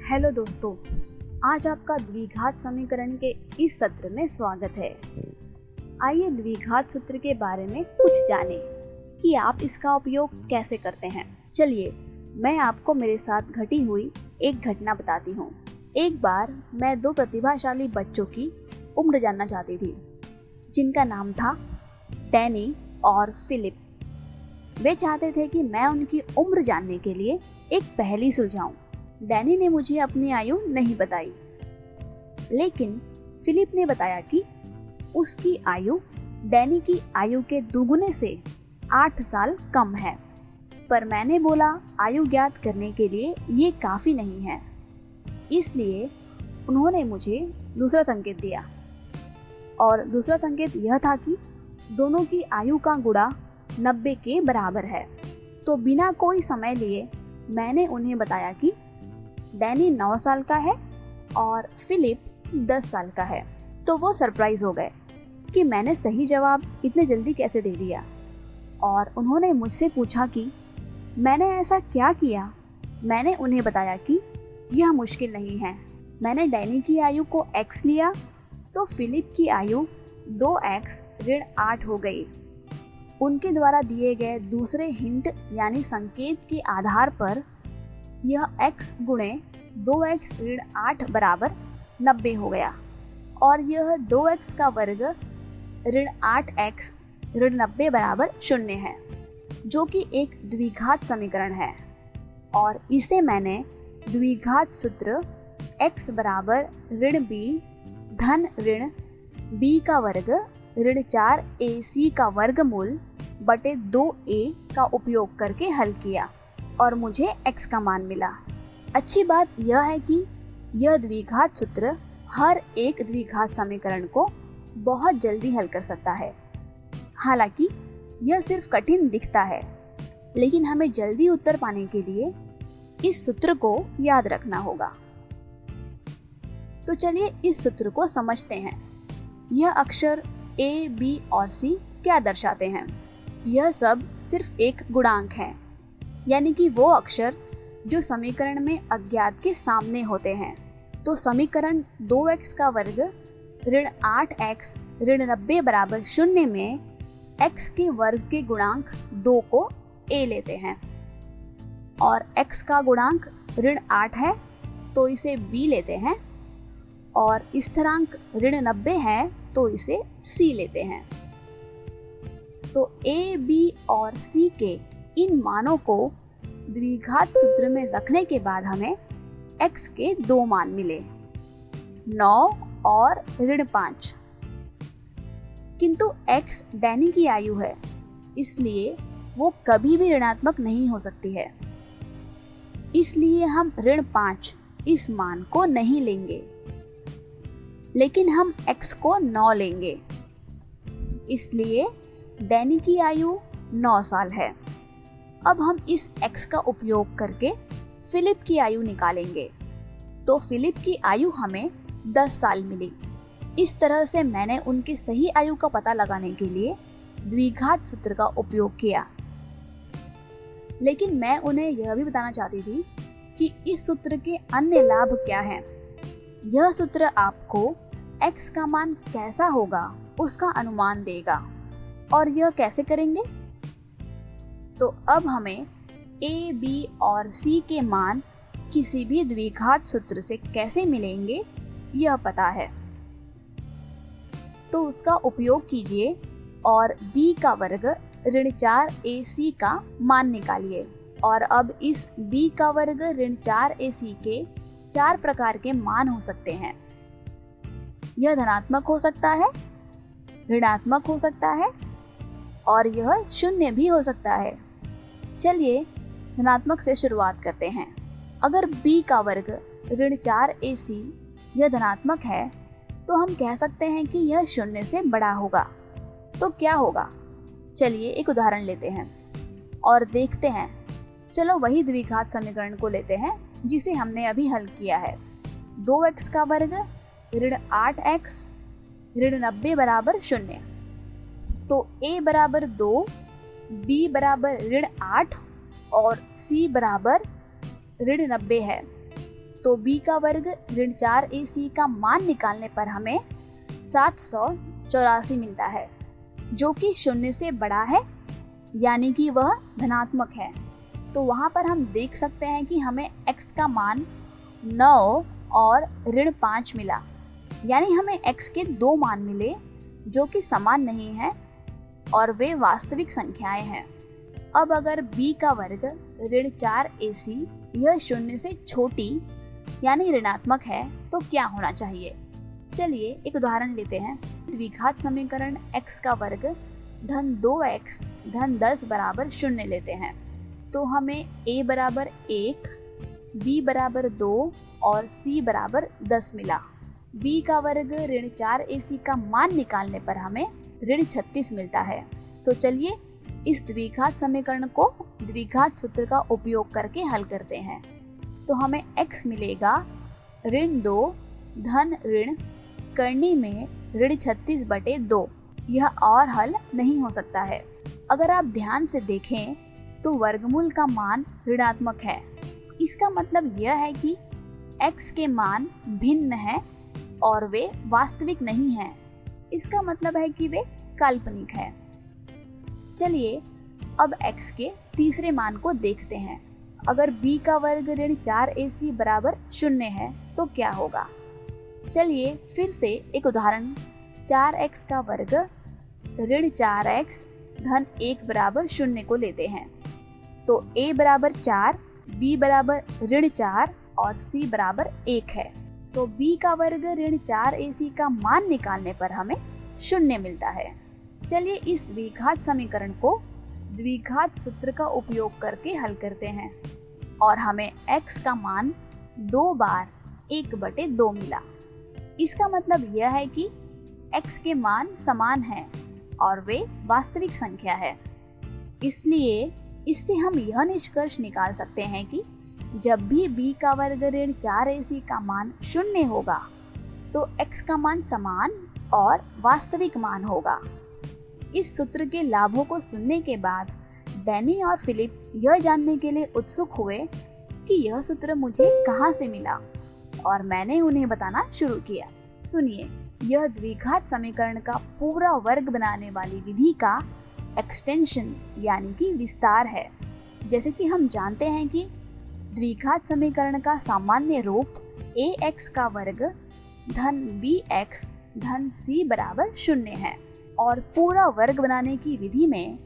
Hello दोस्तों, आज आपका द्विघात समीकरण के इस सत्र में स्वागत है। आइए द्विघात सूत्र के बारे में कुछ जानें कि आप इसका उपयोग कैसे करते हैं। चलिए मैं आपको मेरे साथ घटी हुई एक घटना बताती हूँ। एक बार मैं दो प्रतिभाशाली बच्चों की उम्र जानना चाहती थी, जिनका नाम था डैनी और फिलिप। वे चाहते थे कि मैं उनकी उम्र जानने के लिए एक पहेली सुलझाऊं। डैनी ने मुझे अपनी आयु नहीं बताई, लेकिन फिलिप ने बताया कि उसकी आयु डैनी की आयु के दुगुने से 8 साल कम है। पर मैंने बोला आयु ज्ञात करने के लिए ये काफी नहीं है, इसलिए उन्होंने मुझे दूसरा संकेत दिया। और दूसरा संकेत यह था कि दोनों की आयु का गुणा 90 के बराबर है। तो बिना कोई समय लिए मैंने उन्हें बताया कि डैनी 9 साल का है और फिलिप 10 साल का है। तो वो सरप्राइज हो गए कि मैंने सही जवाब इतने जल्दी कैसे दे दिया, और उन्होंने मुझसे पूछा कि मैंने ऐसा क्या किया। मैंने उन्हें बताया कि यह मुश्किल नहीं है। मैंने डैनी की आयु को x लिया तो फिलिप की आयु 2x ऋण 8 हो गई। उनके द्वारा दिए गए दूसरे हिंट यानी संकेत के आधार पर यह x गुणे 2x ऋण 8 बराबर 90 हो गया, और यह 2x का वर्ग ऋण 8x ऋण 90 बराबर 0 है, जो कि एक द्विघात समीकरण है। और इसे मैंने द्विघात सूत्र x बराबर ऋण b धन ऋण b का वर्ग ऋण 4ac का वर्गमूल बटे 2a का उपयोग करके हल किया, और मुझे x का मान मिला। अच्छी बात यह है कि यह द्विघात सूत्र हर एक द्विघात समीकरण को बहुत जल्दी हल कर सकता है। हालांकि यह सिर्फ कठिन दिखता है, लेकिन हमें जल्दी उत्तर पाने के लिए इस सूत्र को याद रखना होगा। तो चलिए इस सूत्र को समझते हैं। यह अक्षर a, b और c क्या दर्शाते हैं? यह सब सिर्फ एक गुणांक है, यानी कि वो अक्षर जो समीकरण में अज्ञात के सामने होते हैं। तो समीकरण 2x का वर्ग ऋण 8x ऋण 90 बराबर 0 में x के वर्ग के गुणांक 2 को a लेते हैं, और x का गुणांक ऋण 8 है तो इसे b लेते हैं, और स्थिरांक ऋण 90 है तो इसे c लेते हैं। तो a, b और c के इन मानों को द्विघात सूत्र में रखने के बाद हमें x के 2 मान मिले, 9 और ऋण 5। किंतु x डैनी की आयु है, इसलिए वो कभी भी ऋणात्मक नहीं हो सकती है, इसलिए हम ऋण 5 इस मान को नहीं लेंगे, लेकिन हम x को 9 लेंगे। इसलिए डैनी की आयु 9 साल है। अब हम इस x का उपयोग करके फिलिप की आयु निकालेंगे। तो फिलिप की आयु हमें 10 साल मिली। इस तरह से मैंने उनकी सही आयु का पता लगाने के लिए द्विघात सूत्र का उपयोग किया। लेकिन मैं उन्हें यह भी बताना चाहती थी कि इस सूत्र के अन्य लाभ क्या हैं। यह सूत्र आपको x का मान कैसा होगा उसका अनुमान देगा। और यह कैसे करेंगे? तो अब हमें a, b और c के मान किसी भी द्विघात सूत्र से कैसे मिलेंगे यह पता है, तो उसका उपयोग कीजिए और b का वर्ग ऋण 4ac का मान निकालिए। और अब इस b का वर्ग ऋण 4ac के 4 प्रकार के मान हो सकते हैं। यह धनात्मक हो सकता है, ऋणात्मक हो सकता है, और यह 0 भी हो सकता है। चलिए धनात्मक से शुरुआत करते हैं। अगर b का वर्ग ऋण 4ac यह धनात्मक है, तो हम कह सकते हैं कि यह 0 से बड़ा होगा। तो क्या होगा? चलिए एक उदाहरण लेते हैं और देखते हैं। चलो वही द्विघात समीकरण को लेते हैं जिसे हमने अभी हल किया है। 2x का वर्ग ऋण 8x ऋण 90 बराबर 0। तो a बराबर 2, b बराबर ऋण 8 और c बराबर ऋण 90 है। तो b का वर्ग ऋण 4ac का मान निकालने पर हमें 784 मिलता है, जो कि 0 से बड़ा है, यानी कि वह धनात्मक है। तो वहाँ पर हम देख सकते हैं कि हमें x का मान 9 और ऋण 5 मिला, यानी हमें x के 2 मान मिले जो कि समान नहीं है और वे वास्तविक संख्याएं हैं। अब अगर b का वर्ग ऋण 4ac यह 0 से छोटी यानी ऋणात्मक है तो क्या होना चाहिए? चलिए एक उदाहरण लेते हैं। द्विघात समीकरण x का वर्ग धन 2x धन 10 बराबर 0 लेते हैं तो हमें a बराबर 1, b बराबर 2 और c बराबर 10 मिला। b का वर्ग ऋण 4ac का मान निकालने पर हमें ऋण 36 मिलता है। तो चलिए इस द्विघात समीकरण को द्विघात सूत्र का उपयोग करके हल करते हैं। तो हमें x मिलेगा ऋण 2 धन ऋण करनी में ऋण 36/2। यह और हल नहीं हो सकता है। अगर आप ध्यान से देखें तो वर्गमूल का मान ऋणात्मक है। इसका मतलब यह है कि x के मान भिन्न हैं और वे वास्तविक नहीं हैं। इसका मतलब है कि वे काल्पनिक है। चलिए अब x के तीसरे मान को देखते हैं। अगर b का वर्ग ऋण 4ac बराबर 0 है तो क्या होगा? चलिए फिर से एक उदाहरण 4x का वर्ग ऋण 4x धन 1 बराबर 0 को लेते हैं। तो a बराबर 4, b बराबर ऋण 4 और c बराबर 1 है। तो b का वर्ग ऋण 4ac का मान निकालने पर हमें 0 मिलता है। चलिए इस द्विघात समीकरण को द्विघात सूत्र का उपयोग करके हल करते हैं और हमें x का मान 2 बार 1/2 मिला। इसका मतलब यह है कि x के मान समान हैं और वे वास्तविक संख्या है। इसलिए इससे हम यह निष्कर्ष निकाल सकते हैं कि जब भी b का वर्ग ऋण 4ac का मान 0 होगा तो x का मान समान और वास्तविक मान होगा। इस सूत्र के लाभों को सुनने के बाद डैनी और फिलिप यह जानने के लिए उत्सुक हुए कि यह सूत्र मुझे कहाँ से मिला और मैंने उन्हें बताना शुरू किया। सुनिए, यह द्विघात समीकरण का पूरा वर्ग बनाने वाली विधि का एक्सटेंशन यानी कि विस्तार है। जैसे कि हम जानते हैं कि द्विघात समीकरण का सामान्य रूप ax का वर्ग धन bx धन c बराबर 0 है और पूरा वर्ग बनाने की विधि में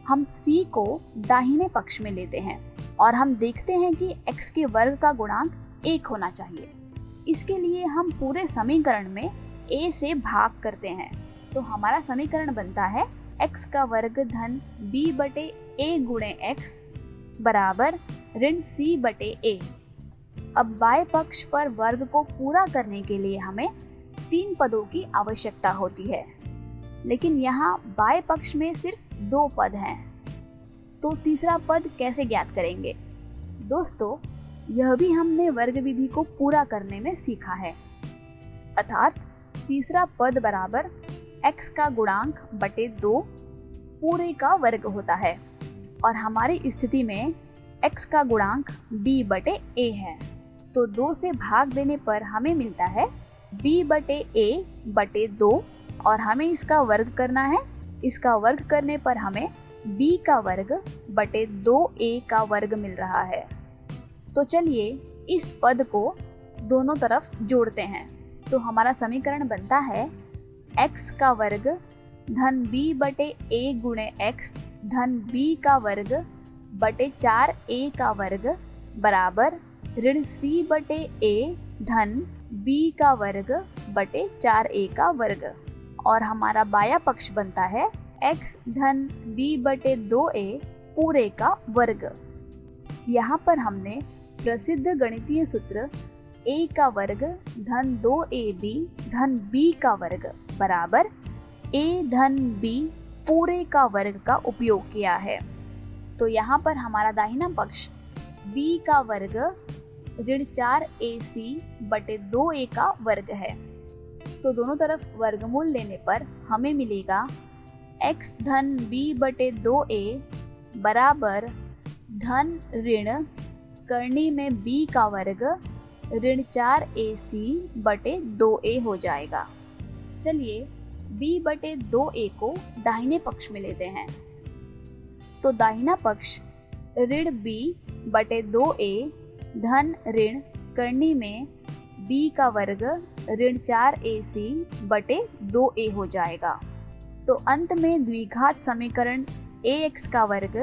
हम c को दाहिने पक्ष में लेते हैं और हम देखते हैं कि x के वर्ग का गुणांक 1 होना चाहिए। इसके लिए हम पूरे समीकरण में a से भाग करते हैं तो हमारा समीकरण बनता है x का वर्ग धन b/a गुणे x बराबर ऋण c/a। अब बाएं पक्ष पर वर्ग को पूरा करने के लिए हमें 3 पदों की आवश्यकता होती है, लेकिन यहाँ बाएं पक्ष में सिर्फ 2 पद हैं। तो तीसरा पद कैसे ज्ञात करेंगे? दोस्तों, यह भी हमने वर्ग विधि को पूरा करने में सीखा है। अर्थात तीसरा पद बराबर x का गुणांक बटे 2 पूरे का वर्ग होता है और हमारी स्थिति में x का गुणांक b/a है। तो 2 से भाग देने पर हमें मिलता है b/a/2 और हमें इसका वर्ग करना है। इसका वर्ग करने पर हमें b का वर्ग बटे 2a का वर्ग मिल रहा है। तो चलिए इस पद को दोनों तरफ जोड़ते हैं। तो हमारा समीकरण बनता है x का वर्ग धन b/a गुणे x धन b का वर्ग बटे 4a का वर्ग बराबर ऋण c/a धन b का वर्ग बटे 4a का वर्ग और हमारा बाया पक्ष बनता है x धन b/2a पूरे का वर्ग। यहाँ पर हमने प्रसिद्ध गणितीय सूत्र a का वर्ग धन 2ab धन b का वर्ग बराबर a धन b पूरे का वर्ग का उपयोग किया है। तो यहाँ पर हमारा दाहिना पक्ष b का वर्ग ऋण 4ac बटे 2a का वर्ग है। तो दोनों तरफ वर्गमूल लेने पर हमें मिलेगा x धन b/2a बराबर धन ऋण करनी में b का वर्ग ऋण 4ac बटे 2a हो जाएगा। चलिए b बटे 2a को दाहिने पक्ष में लेते हैं। तो दाहिना पक्ष ऋण b बटे 2a धन ऋण करनी में b का वर्ग ऋण 4ac बटे 2a हो जाएगा। तो अंत में द्विघात समीकरण ax का वर्ग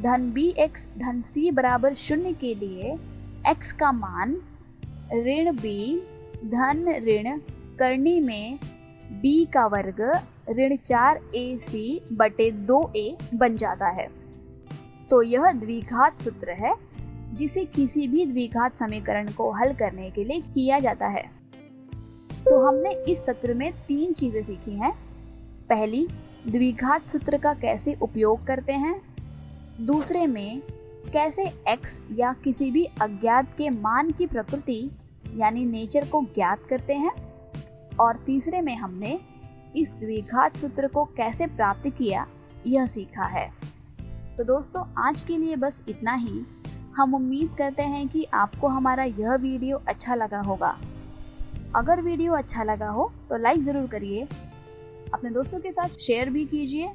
धन bx धन c बराबर 0 के लिए x का मान ऋण b धन ऋण करनी में b का वर्ग ऋण 4ac बटे 2a बन जाता है। तो यह द्विघात सूत्र है जिसे किसी भी द्विघात समीकरण को हल करने के लिए किया जाता है। तो हमने इस सत्र में 3 चीजें सीखी हैं। पहली, द्विघात सूत्र का कैसे उपयोग करते हैं। दूसरे में कैसे x या किसी भी अज्ञात के मान की प्रकृति यानी नेचर को ज्ञात करते हैं। और तीसरे में हमने इस द्विघात सूत्र को कैसे प्राप्त किया यह सीखा है। तो दोस्तों आज के लिए बस इतना ही। हम उम्मीद करते हैं कि आपको हमारा यह वीडियो अच्छा लगा होगा। अगर वीडियो अच्छा लगा हो तो लाइक ज़रूर करिए, अपने दोस्तों के साथ शेयर भी कीजिए।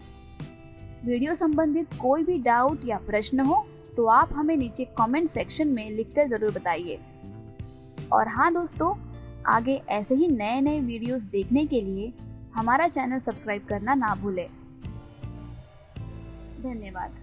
वीडियो संबंधित कोई भी डाउट या प्रश्न हो तो आप हमें नीचे कमेंट सेक्शन में लिखकर ज़रूर बताइए। और हाँ दोस्तों, आगे ऐसे ही नए नए वीडियोस देखने के लिए हमारा चैनल सब्सक्राइब करना ना भूलें। धन्यवाद।